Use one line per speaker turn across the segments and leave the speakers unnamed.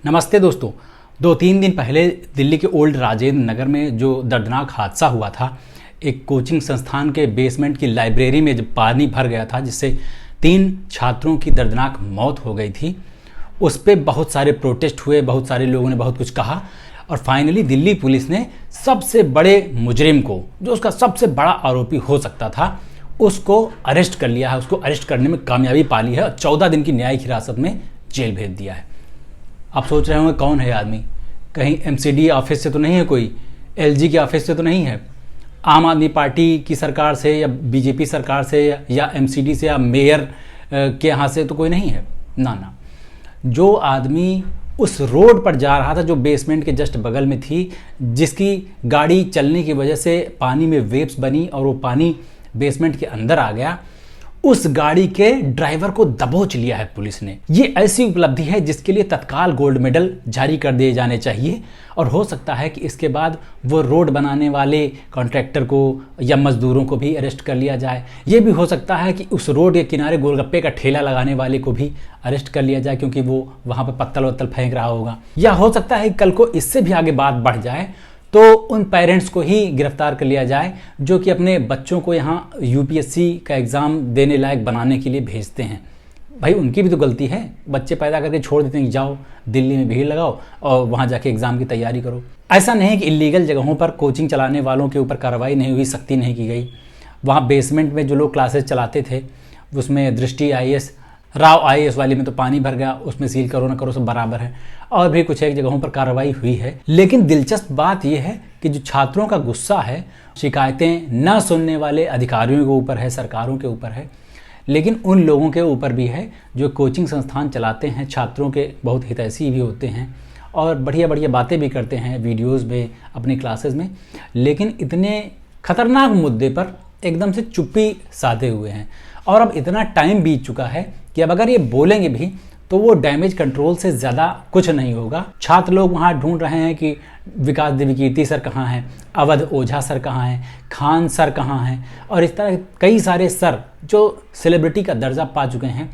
नमस्ते दोस्तों। 2-3 दिन पहले दिल्ली के ओल्ड राजेंद्र नगर में जो दर्दनाक हादसा हुआ था, एक कोचिंग संस्थान के बेसमेंट की लाइब्रेरी में जब पानी भर गया था जिससे 3 छात्रों की दर्दनाक मौत हो गई थी, उस पर बहुत सारे प्रोटेस्ट हुए, बहुत सारे लोगों ने बहुत कुछ कहा और फाइनली दिल्ली पुलिस ने सबसे बड़े मुजरिम को, जो उसका सबसे बड़ा आरोपी हो सकता था, उसको अरेस्ट कर लिया है। उसको अरेस्ट करने में कामयाबी पा ली है और 14 दिन की न्यायिक हिरासत में जेल भेज दिया है। आप सोच रहे होंगे कौन है आदमी? कहीं एमसीडी ऑफिस से तो नहीं है, कोई एलजी के ऑफिस से तो नहीं है, आम आदमी पार्टी की सरकार से या बीजेपी सरकार से या एमसीडी से या मेयर के यहाँ से तो कोई नहीं है ना। जो आदमी उस रोड पर जा रहा था जो बेसमेंट के जस्ट बगल में थी, जिसकी गाड़ी चलने की वजह से पानी में वेव्स बनी और वो पानी बेसमेंट के अंदर आ गया, उस गाड़ी के ड्राइवर को दबोच लिया है पुलिस ने। ये ऐसी उपलब्धि है जिसके लिए तत्काल गोल्ड मेडल जारी कर दिए जाने चाहिए और हो सकता है कि इसके बाद वो रोड बनाने वाले कॉन्ट्रैक्टर को या मजदूरों को भी अरेस्ट कर लिया जाए। ये भी हो सकता है कि उस रोड के किनारे गोलगप्पे का ठेला लगाने वाले को भी अरेस्ट कर लिया जाए, क्योंकि वो वहाँ पर पत्तल वत्तल फेंक रहा होगा। या हो सकता है कि कल को इससे भी आगे बात बढ़ जाए तो उन पेरेंट्स को ही गिरफ्तार कर लिया जाए जो कि अपने बच्चों को यहाँ यूपीएससी का एग्ज़ाम देने लायक बनाने के लिए भेजते हैं। भाई उनकी भी तो गलती है, बच्चे पैदा करके छोड़ देते हैं कि जाओ दिल्ली में भीड़ लगाओ और वहाँ जाके एग्ज़ाम की तैयारी करो। ऐसा नहीं है कि इलीगल जगहों पर कोचिंग चलाने वालों के ऊपर कार्रवाई नहीं हुई, सख्ती नहीं की गई। वहाँ बेसमेंट में जो लोग क्लासेस चलाते थे, उसमें दृष्टि आईएएस, राव आईएएस वाली में तो पानी भर गया, उसमें सील करो ना करो सब बराबर है, और भी कुछ एक जगहों पर कार्रवाई हुई है। लेकिन दिलचस्प बात यह है कि जो छात्रों का गुस्सा है, शिकायतें न सुनने वाले अधिकारियों के ऊपर है, सरकारों के ऊपर है, लेकिन उन लोगों के ऊपर भी है जो कोचिंग संस्थान चलाते हैं, छात्रों के बहुत हितैषी भी होते हैं और बढ़िया बढ़िया बातें भी करते हैं वीडियोज़ में, अपनी क्लासेस में, लेकिन इतने खतरनाक मुद्दे पर एकदम से चुप्पी साधे हुए हैं। और अब इतना टाइम बीत चुका है कि अब अगर ये बोलेंगे भी तो वो डैमेज कंट्रोल से ज़्यादा कुछ नहीं होगा। छात्र लोग वहाँ ढूंढ रहे हैं कि विकास देवीकीर्ति सर कहाँ हैं, अवध ओझा सर कहाँ हैं, खान सर कहाँ हैं, और इस तरह कई सारे सर जो सेलिब्रिटी का दर्जा पा चुके हैं,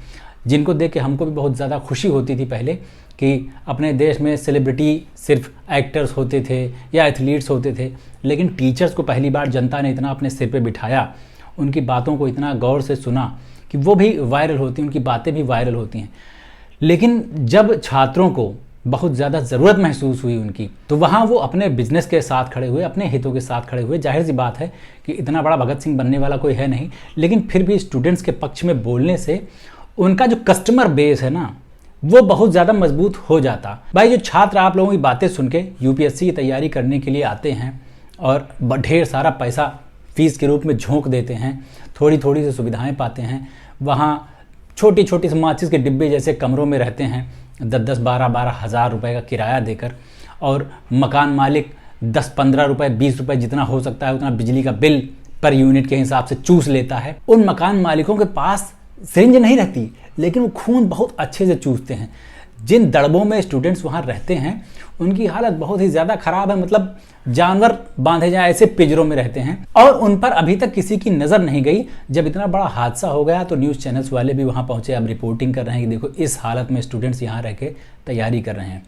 जिनको देख के हमको भी बहुत ज़्यादा खुशी होती थी पहले कि अपने देश में सेलिब्रिटी सिर्फ एक्टर्स होते थे या एथलीट्स होते थे, लेकिन टीचर्स को पहली बार जनता ने इतना अपने सिर पे बिठाया, उनकी बातों को इतना गौर से सुना कि वो भी वायरल होती हैं, उनकी बातें भी वायरल होती हैं। लेकिन जब छात्रों को बहुत ज़्यादा ज़रूरत महसूस हुई उनकी, तो वहाँ वो अपने बिजनेस के साथ खड़े हुए, अपने हितों के साथ खड़े हुए। जाहिर सी बात है कि इतना बड़ा भगत सिंह बनने वाला कोई है नहीं, लेकिन फिर भी स्टूडेंट्स के पक्ष में बोलने से उनका जो कस्टमर बेस है ना, वो बहुत ज़्यादा मजबूत हो जाता। भाई जो छात्र आप लोगों की बातें सुन के यूपीएससी की तैयारी करने के लिए आते हैं और ढेर सारा पैसा फीस के रूप में झोंक देते हैं, थोड़ी थोड़ी सी सुविधाएं पाते हैं, वहाँ छोटी छोटी से माचिस के डिब्बे जैसे कमरों में रहते हैं 10-10, 12-12 हज़ार रुपये का किराया देकर, और मकान मालिक 10-15 रुपये, 20 रुपये जितना हो सकता है उतना बिजली का बिल पर यूनिट के हिसाब से चूस लेता है। उन मकान मालिकों के पास सिरिंज नहीं रहती, लेकिन वो खून बहुत अच्छे से चूसते हैं। जिन दड़बों में स्टूडेंट्स वहाँ रहते हैं उनकी हालत बहुत ही ज़्यादा ख़राब है, मतलब जानवर बांधे जाए ऐसे पिंजरों में रहते हैं, और उन पर अभी तक किसी की नज़र नहीं गई। जब इतना बड़ा हादसा हो गया तो न्यूज़ चैनल्स वाले भी वहाँ पहुँचे, अब रिपोर्टिंग कर रहे हैं कि देखो इस हालत में स्टूडेंट्स यहाँ रह के तैयारी कर रहे हैं।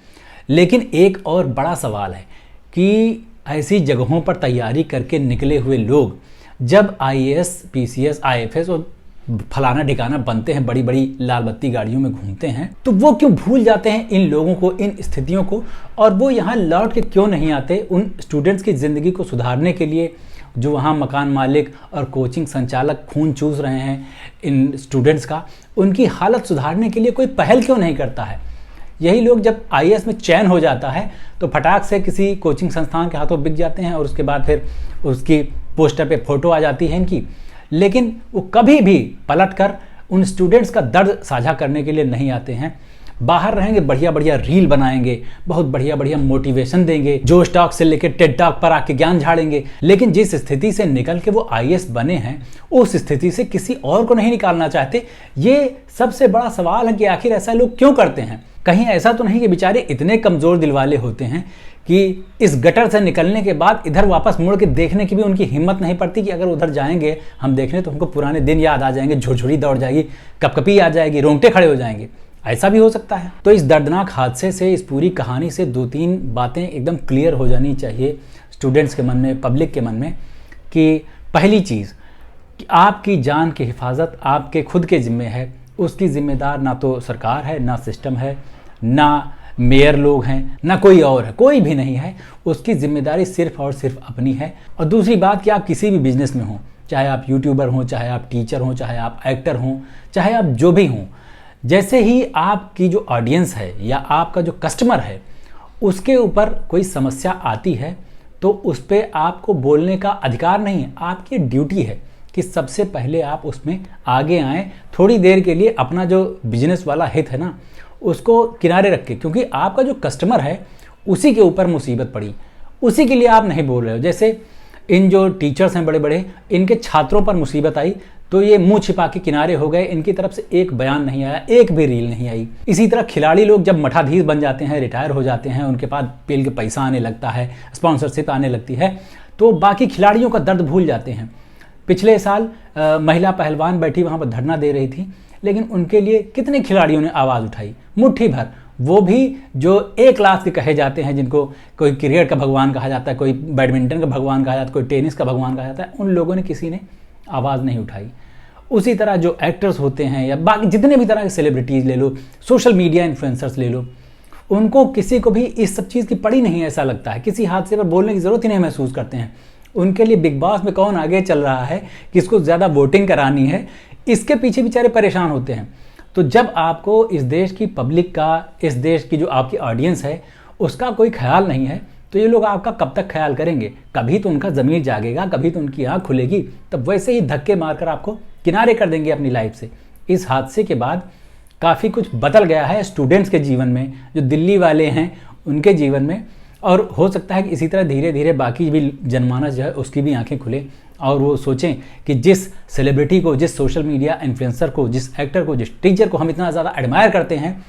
लेकिन एक और बड़ा सवाल है कि ऐसी जगहों पर तैयारी करके निकले हुए लोग जब IAS, PCS, IFS और फलाना ठिकाना बनते हैं, बड़ी बड़ी लाल बत्ती गाड़ियों में घूमते हैं, तो वो क्यों भूल जाते हैं इन लोगों को, इन स्थितियों को, और वो यहाँ लौट के क्यों नहीं आते उन स्टूडेंट्स की ज़िंदगी को सुधारने के लिए जो वहाँ मकान मालिक और कोचिंग संचालक खून चूस रहे हैं इन स्टूडेंट्स का, उनकी हालत सुधारने के लिए कोई पहल क्यों नहीं करता है? यही लोग जब IAS में चयन हो जाता है तो फटाक से किसी कोचिंग संस्थान के हाथों बिक जाते हैं और उसके बाद फिर उसकी पोस्टर पे फोटो आ जाती है इनकी, लेकिन वो कभी भी पलटकर उन स्टूडेंट्स का दर्द साझा करने के लिए नहीं आते हैं। बाहर रहेंगे, बढ़िया बढ़िया रील बनाएंगे, बहुत बढ़िया बढ़िया मोटिवेशन देंगे, जोश टॉक से लेकर टेड टॉक पर आके ज्ञान झाड़ेंगे, लेकिन जिस स्थिति से निकल के वो IAS बने हैं उस स्थिति से किसी और को नहीं निकालना चाहते। ये सबसे बड़ा सवाल है कि आखिर ऐसा लोग क्यों करते हैं? कहीं ऐसा तो नहीं कि बेचारे इतने कमज़ोर दिल वाले होते हैं कि इस गटर से निकलने के बाद इधर वापस मुड़ के देखने की भी उनकी हिम्मत नहीं पड़ती कि अगर उधर जाएंगे हम देखने तो हमको पुराने दिन याद आ जाएंगे, झुरझुरी दौड़ जाएगी, कपकपी आ जाएगी, रोंगटे खड़े हो जाएंगे। ऐसा भी हो सकता है। तो इस दर्दनाक हादसे से, इस पूरी कहानी से 2-3 बातें एकदम क्लियर हो जानी चाहिए स्टूडेंट्स के मन में, पब्लिक के मन में, कि पहली चीज़ कि आपकी जान की हिफाजत आपके खुद के ज़िम्मे है। उसकी ज़िम्मेदार ना तो सरकार है, ना सिस्टम है, ना मेयर लोग हैं, ना कोई और है, कोई भी नहीं है। उसकी ज़िम्मेदारी सिर्फ़ और सिर्फ अपनी है। और दूसरी बात कि आप किसी भी बिजनेस में हों, चाहे आप यूट्यूबर हों, चाहे आप टीचर हों, चाहे आप एक्टर हों, चाहे आप जो भी हों, जैसे ही आपकी जो ऑडियंस है या आपका जो कस्टमर है उसके ऊपर कोई समस्या आती है तो उस पर आपको बोलने का अधिकार नहीं है। आपकी ड्यूटी है कि सबसे पहले आप उसमें आगे आएँ, थोड़ी देर के लिए अपना जो बिजनेस वाला हित है ना उसको किनारे रख के, क्योंकि आपका जो कस्टमर है उसी के ऊपर मुसीबत पड़ी, उसी के लिए आप नहीं बोल रहे हो। जैसे इन जो टीचर्स हैं बड़े बड़े, इनके छात्रों पर मुसीबत आई तो ये मुंह छिपा के किनारे हो गए, इनकी तरफ से एक बयान नहीं आया, एक भी रील नहीं आई। इसी तरह खिलाड़ी लोग जब मठाधीश बन जाते हैं, रिटायर हो जाते हैं, उनके पास पेल के पैसा आने लगता है, स्पॉन्सरशिप आने लगती है, तो बाकी खिलाड़ियों का दर्द भूल जाते हैं। पिछले साल महिला पहलवान बैठी वहाँ पर धरना दे रही थी, लेकिन उनके लिए कितने खिलाड़ियों ने आवाज़ उठाई, मुट्ठी भर। वो भी जो ए क्लास के कहे जाते हैं, जिनको कोई क्रिकेट का भगवान कहा जाता है, कोई बैडमिंटन का भगवान कहा जाता है, कोई टेनिस का भगवान कहा जाता है, उन लोगों ने किसी ने आवाज़ नहीं उठाई। उसी तरह जो एक्टर्स होते हैं या बाकी जितने भी तरह के सेलिब्रिटीज़ ले लो, सोशल मीडिया इन्फ्लुएंसर्स ले लो, उनको किसी को भी इस सब चीज़ की पड़ी नहीं है। ऐसा लगता है किसी हादसे पर बोलने की ज़रूरत ही नहीं महसूस करते हैं। उनके लिए बिग बॉस में कौन आगे चल रहा है, किसको ज़्यादा वोटिंग करानी है, इसके पीछे बेचारे परेशान होते हैं। तो जब आपको इस देश की पब्लिक का, इस देश की जो आपकी ऑडियंस है उसका कोई ख्याल नहीं है, तो ये लोग आपका कब तक ख्याल करेंगे? कभी तो उनका ज़मीर जागेगा, कभी तो उनकी आँख खुलेगी, तब वैसे ही धक्के मारकर आपको किनारे कर देंगे अपनी लाइफ से। इस हादसे के बाद काफ़ी कुछ बदल गया है स्टूडेंट्स के जीवन में, जो दिल्ली वाले हैं उनके जीवन में, और हो सकता है कि इसी तरह धीरे धीरे बाकी भी जनमानस जो है उसकी भी आंखें खुले और वो सोचें कि जिस सेलिब्रिटी को, जिस सोशल मीडिया इन्फ्लुएंसर को, जिस एक्टर को, जिस टीचर को हम इतना ज़्यादा एडमायर करते हैं,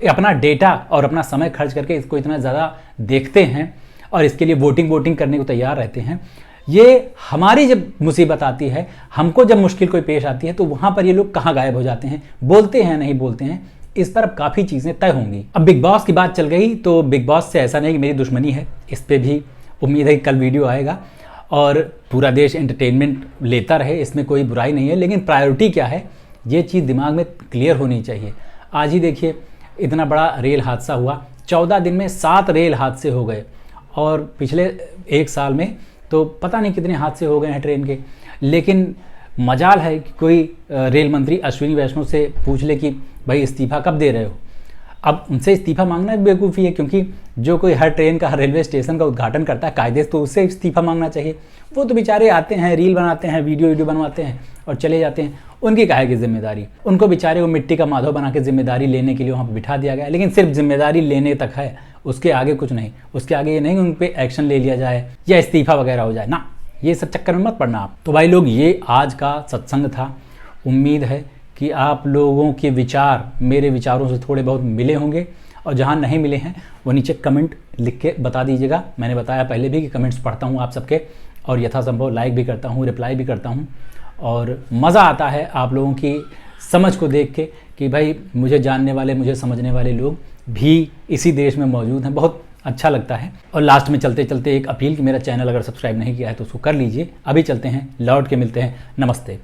अपना डेटा और अपना समय खर्च करके इसको इतना ज़्यादा देखते हैं और इसके लिए वोटिंग करने को तैयार रहते हैं, ये हमारी जब मुसीबत आती है, हमको जब मुश्किल कोई पेश आती है, तो वहाँ पर ये लोग कहाँ गायब हो जाते हैं, बोलते हैं नहीं बोलते हैं। इस पर अब काफ़ी चीज़ें तय होंगी। अब बिग बॉस की बात चल गई, तो बिग बॉस से ऐसा नहीं कि मेरी दुश्मनी है, इस पर भी उम्मीद है कि कल वीडियो आएगा और पूरा देश एंटरटेनमेंट लेता रहे, इसमें कोई बुराई नहीं है। लेकिन प्रायोरिटी क्या है, ये चीज़ दिमाग में क्लियर होनी चाहिए। आज ही देखिए इतना बड़ा रेल हादसा हुआ, 14 दिन में 7 रेल हादसे हो गए, और पिछले 1 साल में तो पता नहीं कितने हादसे हो गए हैं ट्रेन के। लेकिन मजाल है कि कोई रेल मंत्री अश्विनी वैष्णव से पूछ ले कि भाई इस्तीफा कब दे रहे हो। अब उनसे इस्तीफा मांगना एक बेवकूफ़ी है, क्योंकि जो कोई हर ट्रेन का, हर रेलवे स्टेशन का उद्घाटन करता है कायदे से, तो उससे इस्तीफा मांगना चाहिए। वो तो बेचारे आते हैं, रील बनाते हैं, वीडियो बनवाते हैं और चले जाते हैं। उनकी काहे की जिम्मेदारी? उनको बेचारे को मिट्टी का माधव बना के जिम्मेदारी लेने के लिए वहाँ पर बिठा दिया गया, लेकिन सिर्फ जिम्मेदारी लेने तक है, उसके आगे कुछ नहीं। उसके आगे ये नहीं कि उन पर एक्शन ले लिया जाए या इस्तीफा वगैरह हो जाए ना, ये सब चक्कर में मत पड़ना आप। तो भाई लोग, ये आज का सत्संग था। उम्मीद है कि आप लोगों के विचार मेरे विचारों से थोड़े बहुत मिले होंगे, और जहाँ नहीं मिले हैं वो नीचे कमेंट लिख के बता दीजिएगा। मैंने बताया पहले भी कि कमेंट्स पढ़ता हूँ आप सबके, और यथासंभव लाइक भी करता हूँ, रिप्लाई भी करता हूँ, और मज़ा आता है आप लोगों की समझ को देख के कि भाई मुझे जानने वाले, मुझे समझने वाले लोग भी इसी देश में मौजूद हैं। बहुत अच्छा लगता है। और लास्ट में चलते चलते एक अपील कि मेरा चैनल अगर सब्सक्राइब नहीं किया है तो उसको कर लीजिए। अभी चलते हैं, लौट के मिलते हैं। नमस्ते।